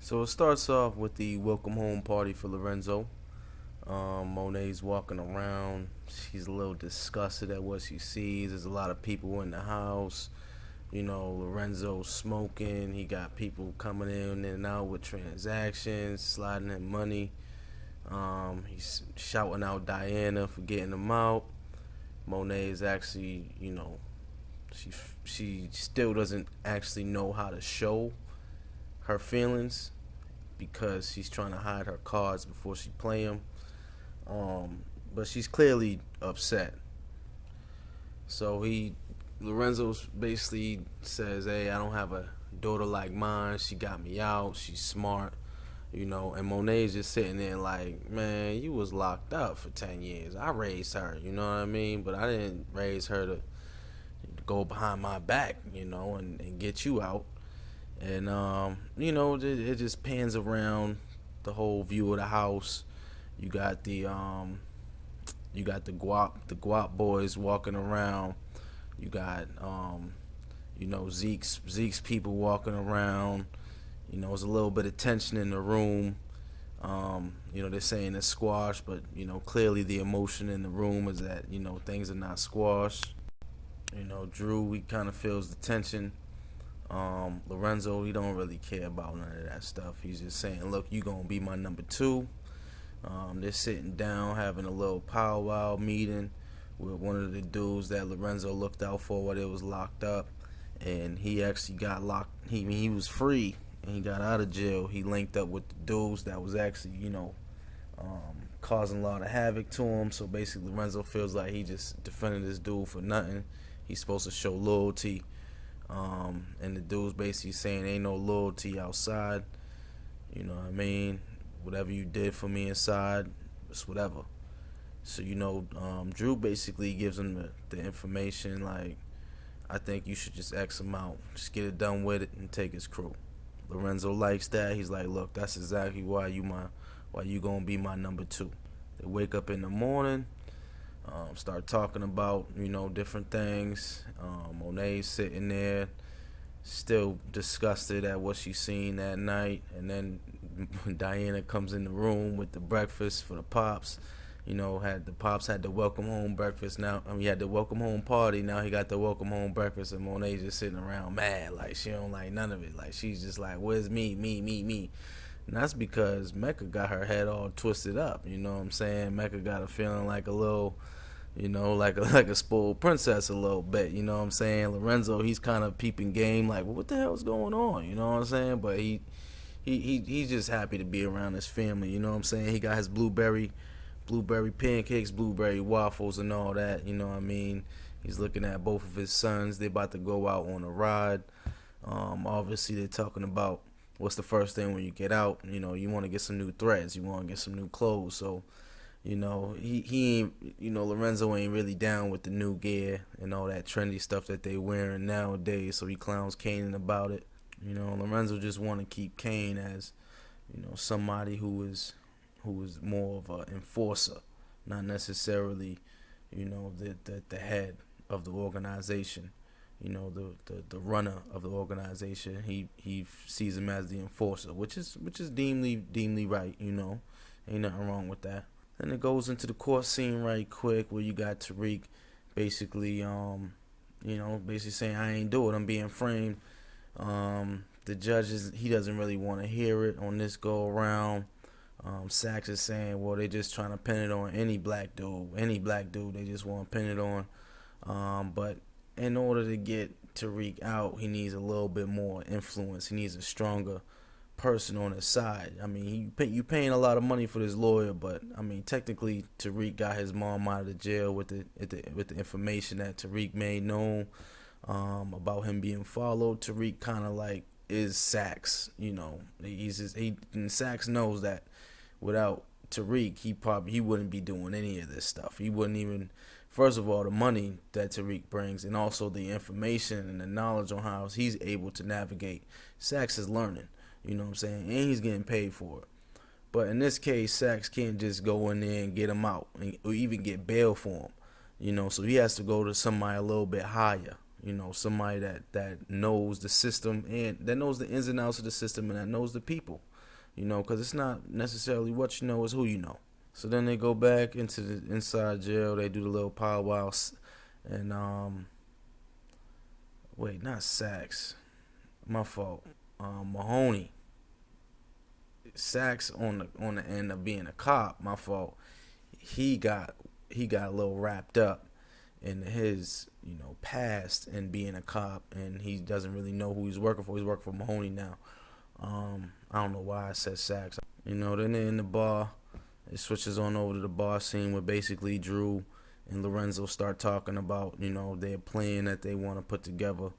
So it starts off with the welcome home party for Lorenzo. Monet's walking around. She's a little disgusted at what she sees. There's a lot of people in the house. Lorenzo's smoking. He got people coming in and out with transactions, sliding in money. He's shouting out Diana for getting him out. Monet is actually, she she still doesn't actually know how to show her feelings because she's trying to hide her cards before she play them. But she's clearly upset. So Lorenzo basically says, "Hey, I don't have a daughter like mine. She got me out. She's smart, And Monet's just sitting there like, man, you was locked up for 10 years. I raised her, you know what I mean? But I didn't raise her to go behind my back, and get you out. And it just pans around the whole view of the house. You got the guap boys walking around. You got Zeke's people walking around. There's a little bit of tension in the room. They're saying it's squash, but clearly the emotion in the room is that things are not squashed. Drew, he kind of feels the tension. Lorenzo, he don't really care about none of that stuff. He's just saying, look, you gonna be my number two. They're sitting down having a little powwow meeting with one of the dudes that Lorenzo looked out for while they was locked up, and he actually got locked. He was free and he got out of jail. He linked up with the dudes that was actually causing a lot of havoc to him. So basically, Lorenzo feels like he just defended this dude for nothing. He's supposed to show loyalty. And the dude's basically saying ain't no loyalty outside. You know what I mean? Whatever you did for me inside, it's whatever. So Drew basically gives him the information like, I think you should just X him out, just get it done with it and take his crew. Lorenzo likes that. He's like, look, that's exactly why you gonna be my number two. They wake up in the morning. Start talking about different things. Monet's sitting there still disgusted at what she's seen that night, and then Diana comes in the room with the breakfast for the pops. The pops had the welcome home breakfast. Now he had the welcome home party. Now he got the welcome home breakfast, and Monet's just sitting around mad like she don't like none of it. Like she's just like, where's me? And that's because Mecca got her head all twisted up. You know what I'm saying? Mecca got her feeling like a little, like a spoiled princess a little bit. You know what I'm saying? Lorenzo, he's kind of peeping game, like, well, what the hell's going on? You know what I'm saying? But he's just happy to be around his family. You know what I'm saying? He got his blueberry pancakes, blueberry waffles, and all that. You know what I mean? He's looking at both of his sons. They're about to go out on a ride. Obviously, they're talking about what's the first thing when you get out. You want to get some new threads. You want to get some new clothes. So, he ain't, Lorenzo ain't really down with the new gear and all that trendy stuff that they wearing nowadays. So he clowns Kanan about it. Lorenzo just want to keep Kane as, somebody who is more of an enforcer, not necessarily, the head of the organization. The runner of the organization. He sees him as the enforcer, which is deemly right. Ain't nothing wrong with that. And it goes into the court scene right quick where you got Tariq basically basically saying I ain't do it, I'm being framed. The judge he doesn't really want to hear it on this go around. Sachs is saying, well, they just trying to pin it on any black dude they just want to pin it on. But in order to get Tariq out, he needs a little bit more influence. He needs a stronger person on his side. I mean, you paying a lot of money for this lawyer, but I mean, technically, Tariq got his mom out of the jail with the information that Tariq made known about him being followed. Tariq kind of like is Sachs. And Sachs knows that without Tariq, he wouldn't be doing any of this stuff. He wouldn't even. First of all, the money that Tariq brings, and also the information and the knowledge on how he's able to navigate. Sachs is learning. You know what I'm saying? And he's getting paid for it. But in this case, Sachs can't just go in there and get him out or even get bail for him. So he has to go to somebody a little bit higher. Somebody that knows the system and that knows the ins and outs of the system and that knows the people. because it's not necessarily what you know, it's who you know. So then they go back into the inside jail. They do the little powwow, and wait, not Sax, my fault. Mahoney, Sax on the end of being a cop, my fault. He got a little wrapped up in his past and being a cop, and he doesn't really know who he's working for. He's working for Mahoney now. I don't know why I said Sax. Then they're in the bar. It switches on over to the bar scene where basically Drew and Lorenzo start talking about their plan that they want to put together,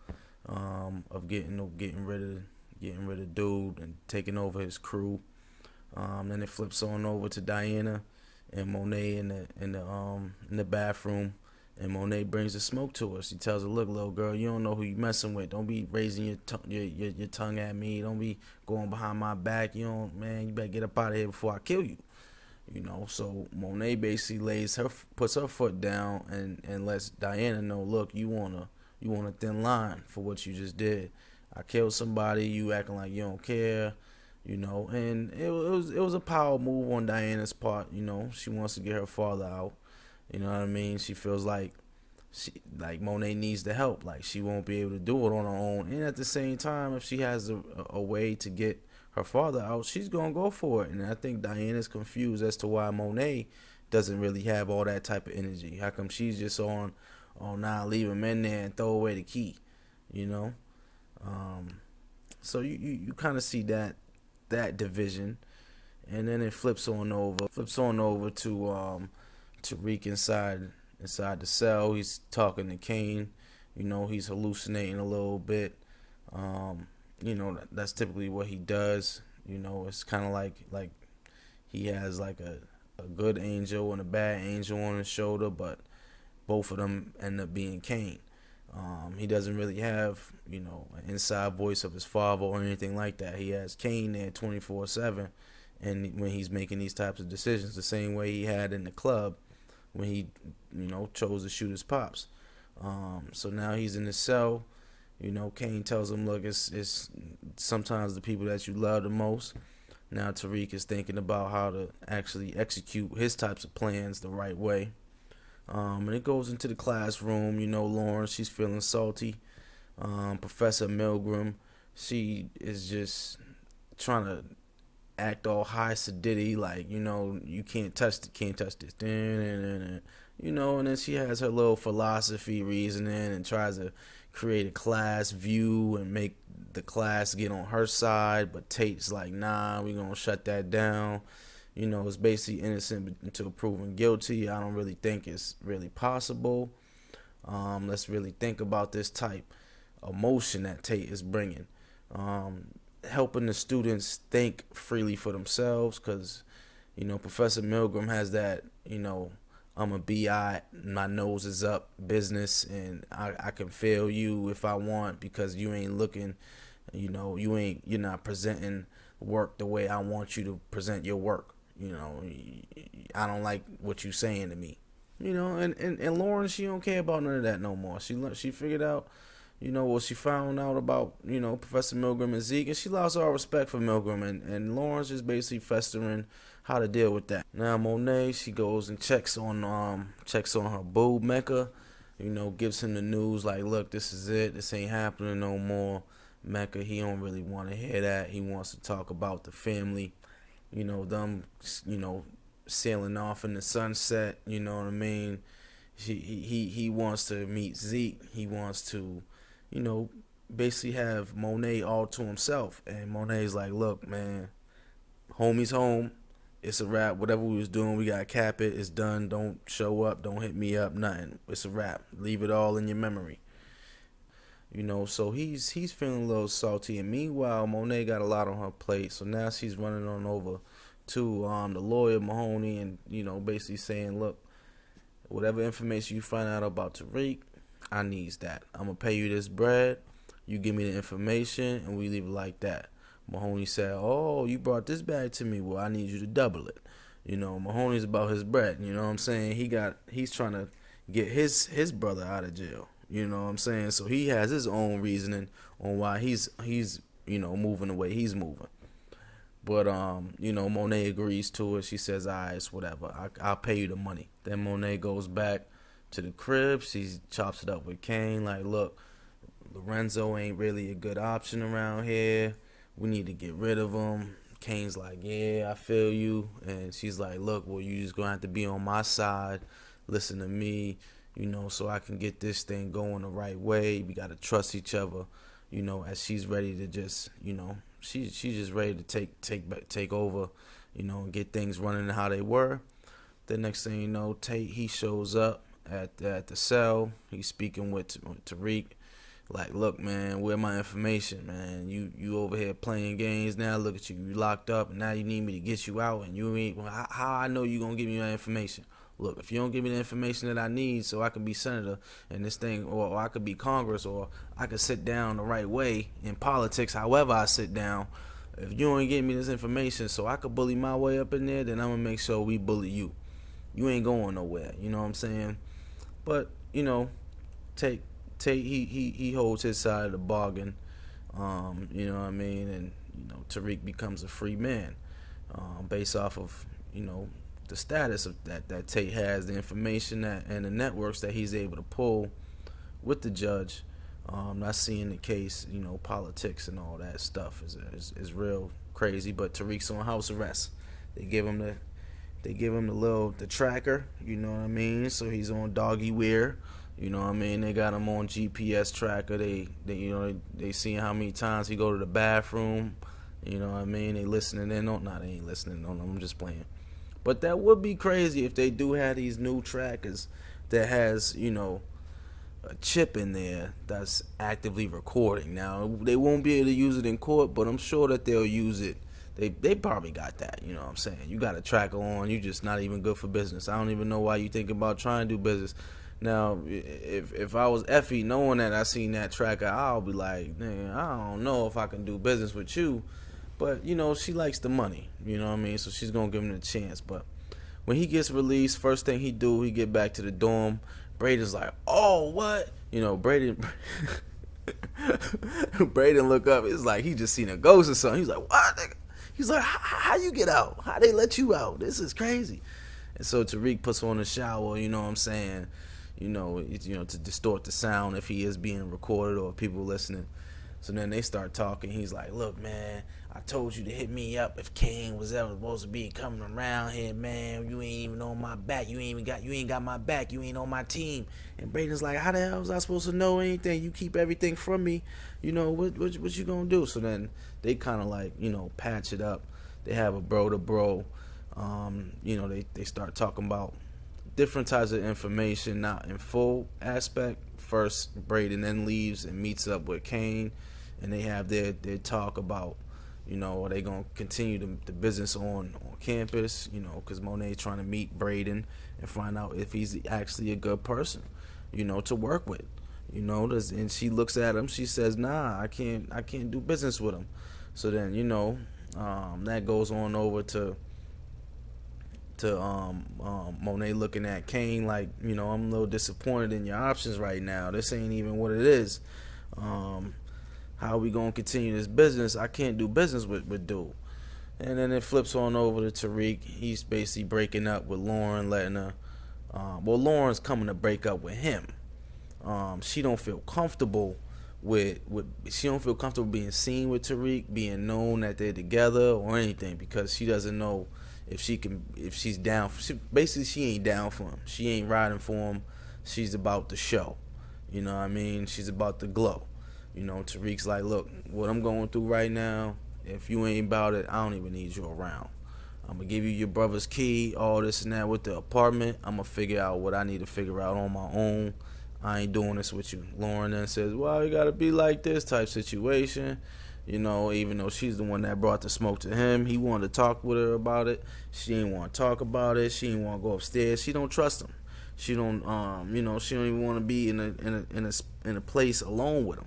of getting rid of dude and taking over his crew. Then it flips on over to Diana and Monet in the bathroom, and Monet brings the smoke to her. She tells her, "Look, little girl, you don't know who you messing with. Don't be raising your tongue at me. Don't be going behind my back. You better get up out of here before I kill you." So Monet basically puts her foot down and lets Diana know, "Look, you want a thin line for what you just did. I killed somebody. You acting like you don't care." And it was a power move on Diana's part. She wants to get her father out. You know what I mean? She feels like Monet needs the help. Like she won't be able to do it on her own. And at the same time, if she has a way to get her father out, she's gonna go for it. And I think Diana's confused as to why Monet doesn't really have all that type of energy. How come she's just on, "Oh, nah, leave him in there and throw away the key," you know? So you kind of see that division, and then it flips on over to Tariq inside the cell. He's talking to Kane. He's hallucinating a little bit. That's typically what he does. It's kind of like he has like a good angel and a bad angel on his shoulder, but both of them end up being Kane. He doesn't really have an inside voice of his father or anything like that. He has Kane there 24/7, and when he's making these types of decisions, the same way he had in the club when he chose to shoot his pops. So now he's in the cell. Kane tells him, "Look, it's sometimes the people that you love the most." Now Tariq is thinking about how to actually execute his types of plans the right way. And it goes into the classroom. Lawrence, she's feeling salty. Professor Milgram, she is just trying to act all high sedity, like, you can't touch this. And then she has her little philosophy reasoning and tries to create a class view and make the class get on her side, but Tate's like, "Nah, we gonna shut that down." It's basically innocent until proven guilty. I don't really think it's really possible. Let's really think about this type of motion that Tate is bringing. Helping the students think freely for themselves, because, Professor Milgram has that, I'm a BI, my nose is up business, and I can fail you if I want, because you ain't looking, you're not presenting work the way I want you to present your work. I don't like what you saying to me. And Lauren, she don't care about none of that no more. She figured out, what she found out about, Professor Milgram and Zeke, and she lost all respect for Milgram, and Lawrence is basically festering how to deal with that. Now Monet, she goes and checks on her boo Mecca, gives him the news like, "Look, this is it. This ain't happening no more." Mecca, he don't really want to hear that. He wants to talk about the family. Them, sailing off in the sunset. You know what I mean? He wants to meet Zeke. He wants to, basically have Monet all to himself. And Monet's like, "Look, man, homie's home. It's a wrap. Whatever we was doing, we gotta cap it. It's done. Don't show up. Don't hit me up. Nothing. It's a wrap. Leave it all in your memory." So he's feeling a little salty, and meanwhile Monet got a lot on her plate, so now she's running on over to the lawyer Mahoney, and basically saying, "Look, whatever information you find out about Tariq, I needs that. I'm gonna pay you this bread, you give me the information, and we leave it like that." Mahoney said, "Oh, you brought this bag to me, well, I need you to double it." Mahoney's about his bread. What I'm saying? He's trying to get his brother out of jail. What I'm saying? So he has his own reasoning on why he's moving the way he's moving. But Monet agrees to it. She says, "Alright, it's whatever. I'll pay you the money." Then Monet goes back to the crib. She chops it up with Kane. Like, look, Lorenzo ain't really a good option around here. We need to get rid of him. Kane's like, "Yeah, I feel you." And she's like, "Look, well, you just gonna have to be on my side. Listen to me, so I can get this thing going the right way. We gotta trust each other." As she's ready to just, she's just ready to take over, and get things running how they were. The next thing you know, Tate, he shows up at the cell. He's speaking with Tariq. Like, look, man, where my information, man? You over here playing games now. Look at you, you locked up, and now you need me to get you out, and you ain't. How I know you gonna give me that information? Look, if you don't give me the information that I need so I can be senator in this thing, or I could be Congress, or I could sit down the right way in politics, however I sit down, if you don't give me this information so I could bully my way up in there, then I'm going to make sure we bully you. You ain't going nowhere, you know what I'm saying? But, Tate he holds his side of the bargain, you know what I mean? And, Tariq becomes a free man based off of, the status of that Tate has, the information and the networks that he's able to pull with the judge. Not seeing the case, politics and all that stuff is real crazy. But Tariq's on house arrest. They give him the tracker, you know what I mean? So he's on doggy wear, you know what I mean? They got him on GPS tracker. They seeing how many times he go to the bathroom, you know what I mean? They listening in on. Nah, they ain't listening on. I'm just playing. But that would be crazy if they do have these new trackers that has, a chip in there that's actively recording. Now, they won't be able to use it in court, but I'm sure that they'll use it. They probably got that, you know what I'm saying? You got a tracker on, you just not even good for business. I don't even know why you think about trying to do business. Now, if I was Effie, knowing that I seen that tracker, I'll be like, man, I don't know if I can do business with you. But, she likes the money, you know what I mean? So she's going to give him the chance. But when he gets released, first thing he get back to the dorm. Braden's like, oh, what? Braden look up. It's like he just seen a ghost or something. He's like, what? He's like, how you get out? How they let you out? This is crazy. And so Tariq puts on a shower, you know what I'm saying? To distort the sound if he is being recorded or people listening. So then they start talking. He's like, look, man, I told you to hit me up if Kane was ever supposed to be coming around here, man. You ain't even on my back. You ain't got my back. You ain't on my team. And Braden's like, how the hell was I supposed to know anything? You keep everything from me. What you gonna do? So then they kind of like, patch it up. They have a bro to bro. They start talking about different types of information, not in full aspect. First, Braden then leaves and meets up with Kane, and they have their talk about, are they going to continue the business on campus, because Monet trying to meet Braden and find out if he's actually a good person, to work with, and she looks at him, she says, nah, I can't do business with him. So then, that goes on over to Monet looking at Kane like, I'm a little disappointed in your options right now. This ain't even what it is. How are we gonna continue this business? I can't do business with dude. And then it flips on over to Tariq. He's basically breaking up with Lauren, letting her. Lauren's coming to break up with him. She don't feel comfortable she don't feel comfortable being seen with Tariq, being known that they're together or anything, because she doesn't know if she's down. She ain't down for him. She ain't riding for him. She's about the show. You know what I mean? She's about the glow. Tariq's like, look, what I'm going through right now, if you ain't about it, I don't even need you around. I'm going to give you your brother's key, all this and that with the apartment. I'm going to figure out what I need to figure out on my own. I ain't doing this with you. Lauren then says, well, you got to be like this type situation. Even though she's the one that brought the smoke to him, he wanted to talk with her about it. She ain't want to talk about it. She ain't want to go upstairs. She don't trust him. She don't, she don't even want to be in a place alone with him.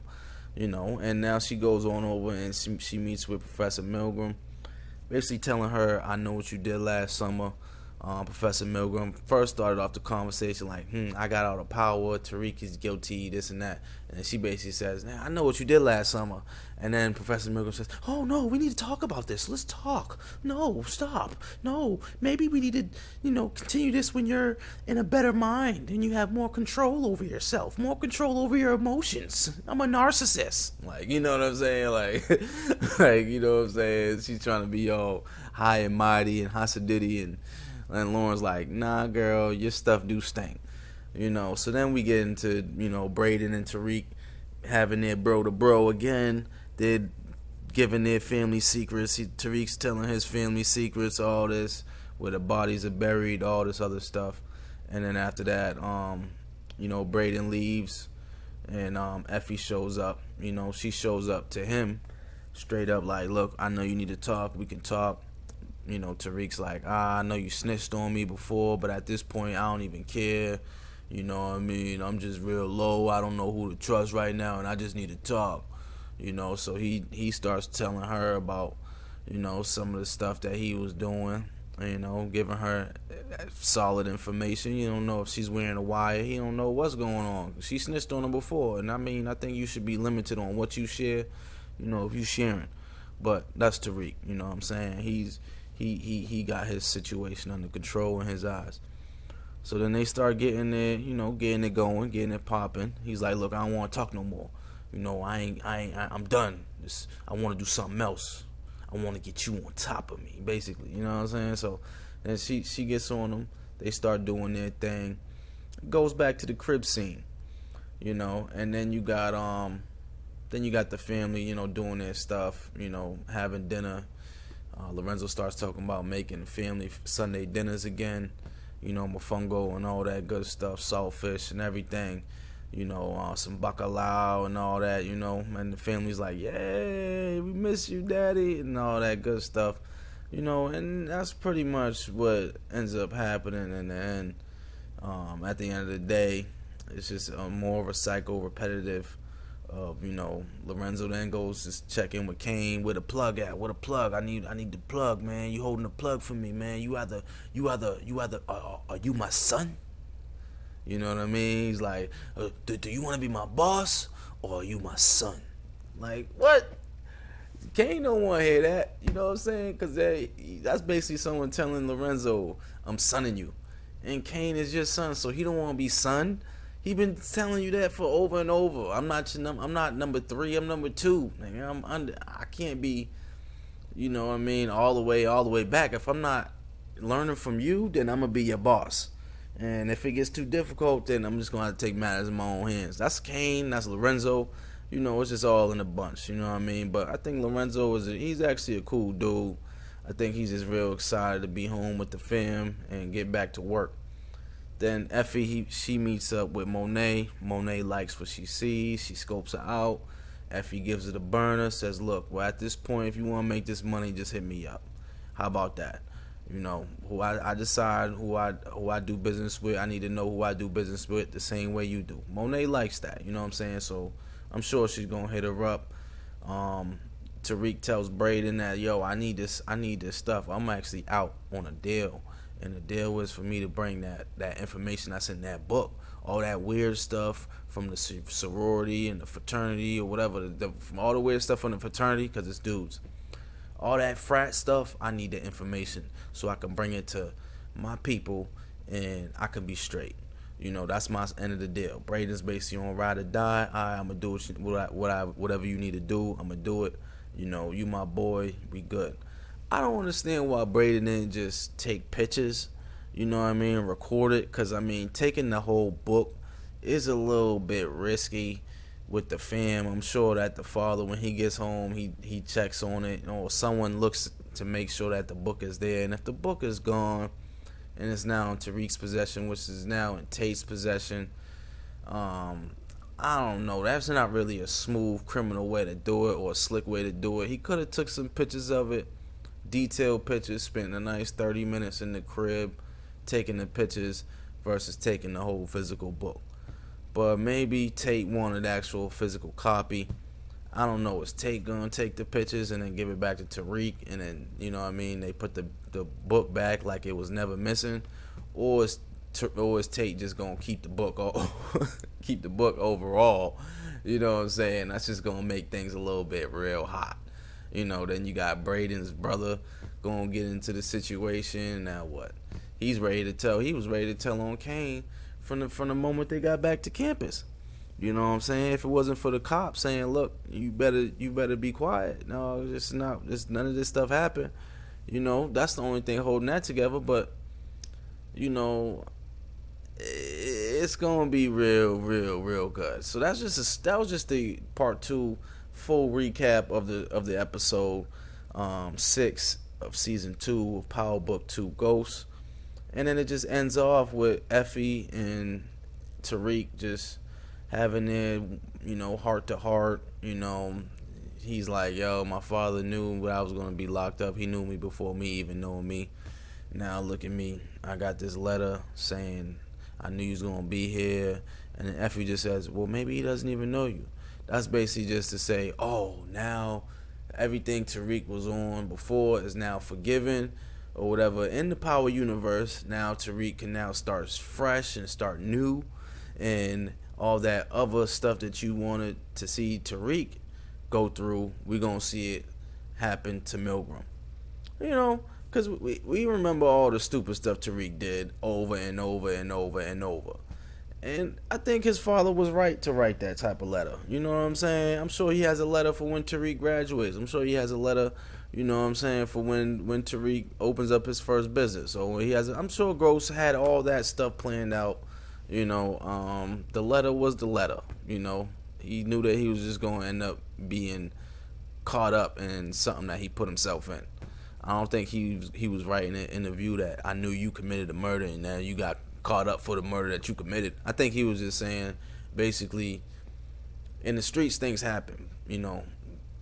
And now she goes on over and she meets with Professor Milgram, basically telling her, I know what you did last summer. Professor Milgram first started off the conversation like, I got all the power, Tariq is guilty, this and that. And then she basically says, I know what you did last summer. And then Professor Milgram says, oh no, we need to talk about this. Let's talk. No, stop. No, maybe we need to, continue this when you're in a better mind and you have more control over yourself, more control over your emotions. I'm a narcissist. Like, you know what I'm saying? Like, you know what I'm saying? She's trying to be all high and mighty and Hasidity, and Lauren's like, nah, girl, your stuff do stink. So then we get into, Braden and Tariq having their bro to bro again. They're giving their family secrets. Tariq's telling his family secrets, all this, where the bodies are buried, all this other stuff. And then after that, Braden leaves, and Effie shows up. She shows up to him straight up like, look, I know you need to talk. We can talk. Tariq's like, I know you snitched on me before, but at this point, I don't even care. You know what I mean? I'm just real low. I don't know who to trust right now, and I just need to talk. So he starts telling her about, some of the stuff that he was doing, giving her solid information. You don't know if she's wearing a wire. He don't know what's going on. She snitched on him before, and I think you should be limited on what you share, if you sharing. But that's Tariq, you know what I'm saying? He got his situation under control in his eyes. So then they start getting there, getting it going, getting it popping. He's like, look, I don't want to talk no more. I'm done. I want to do something else. I want to get you on top of me, basically. You know what I'm saying? So then she gets on them. They start doing their thing. It goes back to the crib scene, and then you got the family, doing their stuff, having dinner. Lorenzo starts talking about making family Sunday dinners again, mofongo and all that good stuff, saltfish and everything, some bacalao and all that, and the family's like, yay, we miss you, daddy, and all that good stuff, and that's pretty much what ends up happening in the end. At the end of the day, it's just more of a repetitive of, Lorenzo then goes to check in with Kane. Where the plug at? Where the plug? I need the plug, man. You holding the plug for me, man. Are you my son? You know what I mean? He's like, do you want to be my boss or are you my son? Like, what? Kane don't want to hear that. You know what I'm saying? Because that's basically someone telling Lorenzo, I'm sonning you. And Kane is your son, so he don't want to be son. He been telling you that for over and over. I'm not number 3. I'm number 2. I can't be, all the way back. If I'm not learning from you, then I'm gonna be your boss. And if it gets too difficult, then I'm just gonna have to take matters in my own hands. That's Kane. That's Lorenzo. It's just all in a bunch. You know what I mean? But I think Lorenzo he's actually a cool dude. I think he's just real excited to be home with the fam and get back to work. Then Effie, she meets up with Monet. Monet likes what she sees. She scopes her out. Effie gives it a burner, says, look, well, at this point, if you want to make this money, just hit me up. How about that? Who I decide who I do business with. I need to know who I do business with the same way you do. Monet likes that, you know what I'm saying? So I'm sure she's going to hit her up. Tariq tells Braden that, yo, I need this stuff. I'm actually out on a deal. And the deal was for me to bring that information that's in that book, all that weird stuff from the sorority and the fraternity or whatever, from all the weird stuff from the fraternity, because it's dudes. All that frat stuff, I need the information so I can bring it to my people and I can be straight. That's my end of the deal. Braden's basically on ride or die. I'm going to do whatever you need to do. I'm going to do it. You my boy. We good. I don't understand why Braden didn't just take pictures, record it. Because, taking the whole book is a little bit risky with the fam. I'm sure that the father, when he gets home, he checks on it. Or someone looks to make sure that the book is there. And if the book is gone and it's now in Tariq's possession, which is now in Tate's possession, I don't know. That's not really a smooth criminal way to do it or a slick way to do it. He could have took some pictures of it. Detailed pictures, spent a nice 30 minutes in the crib taking the pictures versus taking the whole physical book. But maybe Tate wanted actual physical copy. I don't know, is Tate gonna take the pictures and then give it back to Tariq, and then they put the book back like it was never missing, or is Tate just gonna keep the book keep the book overall? You know what I'm saying? That's just gonna make things a little bit real hot. Then you got Braden's brother gonna get into the situation. Now what? He was ready to tell on Kane from the moment they got back to campus. You know what I'm saying? If it wasn't for the cops saying, "Look, you better be quiet." No, none of this stuff happened. That's the only thing holding that together. But it's gonna be real, real, real good. So that was just the part 2 full recap of the episode 6 of season 2 of Power Book 2 Ghosts, and then it just ends off with Effie and Tariq just having their heart to heart. He's like, yo, my father knew that I was gonna be locked up. He knew me before me even knowing me. Now look at me. I got this letter saying I knew you was gonna be here, and then Effie just says, well, maybe he doesn't even know you. That's basically just to say, oh, now everything Tariq was on before is now forgiven or whatever. In the Power universe, now Tariq can now start fresh and start new, and all that other stuff that you wanted to see Tariq go through, we're gonna see it happen to Milgram. Because we remember all the stupid stuff Tariq did over and over and over and over. And I think his father was right to write that type of letter. You know what I'm saying? I'm sure he has a letter for when Tariq graduates. I'm sure he has a letter, for when Tariq opens up his first business. Or I'm sure Gross had all that stuff planned out. The letter was the letter. He knew that he was just going to end up being caught up in something that he put himself in. I don't think he was writing it in the view that I knew you committed a murder and now you got caught up for the murder that you committed. I think he was just saying, basically, in the streets things happen.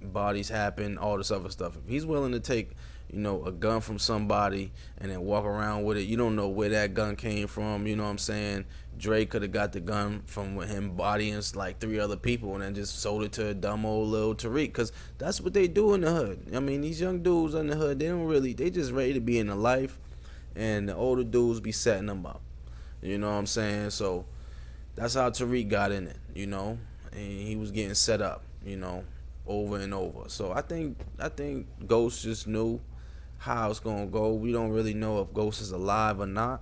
Bodies happen, all this other stuff. If he's willing to take, a gun from somebody and then walk around with it, you don't know where that gun came from. You know what I'm saying? Dre could have got the gun from him bodying like 3 other people and then just sold it to a dumb old little Tariq, because that's what they do in the hood. I mean, these young dudes in the hood, they just ready to be in the life, and the older dudes be setting them up. You know what I'm saying? So that's how Tariq got in it, and he was getting set up, over and over. So I think Ghost just knew how it's gonna go. We don't really know if Ghost is alive or not.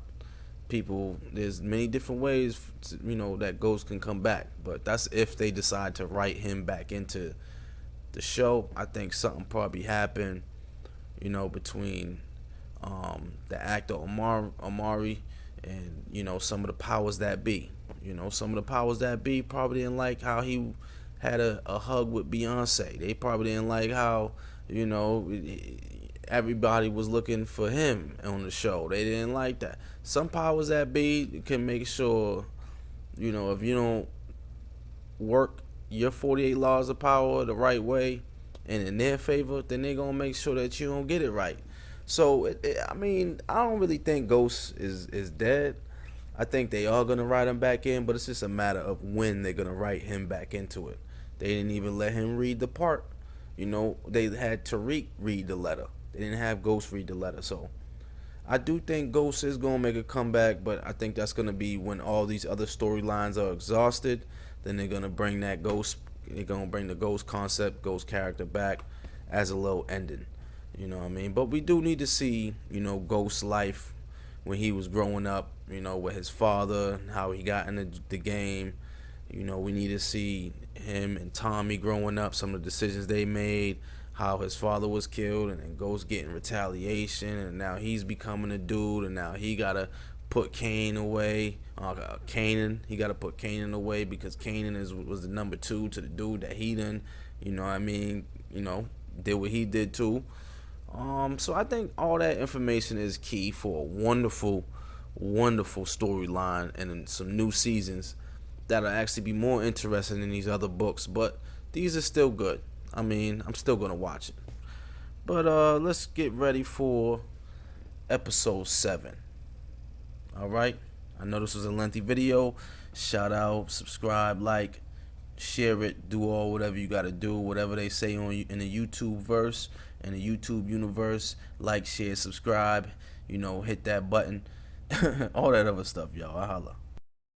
There's many different ways, that Ghost can come back, but that's if they decide to write him back into the show. I think something probably happened, between the actor Omari and some of the powers that be. Some of the powers that be probably didn't like how he had a hug with Beyonce. They probably didn't like how everybody was looking for him on the show. They didn't like that. Some powers that be can make sure, if you don't work your 48 laws of power the right way and in their favor, then they're going to make sure that you don't get it right. So, I don't really think Ghost is dead. I think they are going to write him back in, but it's just a matter of when they're going to write him back into it. They didn't even let him read the part. They had Tariq read the letter. They didn't have Ghost read the letter. So I do think Ghost is going to make a comeback, but I think that's going to be when all these other storylines are exhausted. Then they're going to bring that Ghost, they're going to bring the Ghost concept, Ghost character back as a little ending. You know what I mean? But we do need to see, Ghost's life when he was growing up, with his father, how he got into the game. We need to see him and Tommy growing up, some of the decisions they made, how his father was killed, and then Ghost getting retaliation, and now he's becoming a dude, and now he got to put Kane away. Kanan, he got to put Kanan away because Kanan was the number 2 to the dude that he done, did what he did too. So I think all that information is key for a wonderful, wonderful storyline and some new seasons that'll actually be more interesting than these other books. But these are still good. I'm still gonna watch it. But let's get ready for episode 7. All right. I know this was a lengthy video. Shout out, subscribe, like, share it, do all whatever you gotta do, whatever they say on in the YouTube verse, in the YouTube universe. Like, share, subscribe. Hit that button, all that other stuff, y'all. I holla.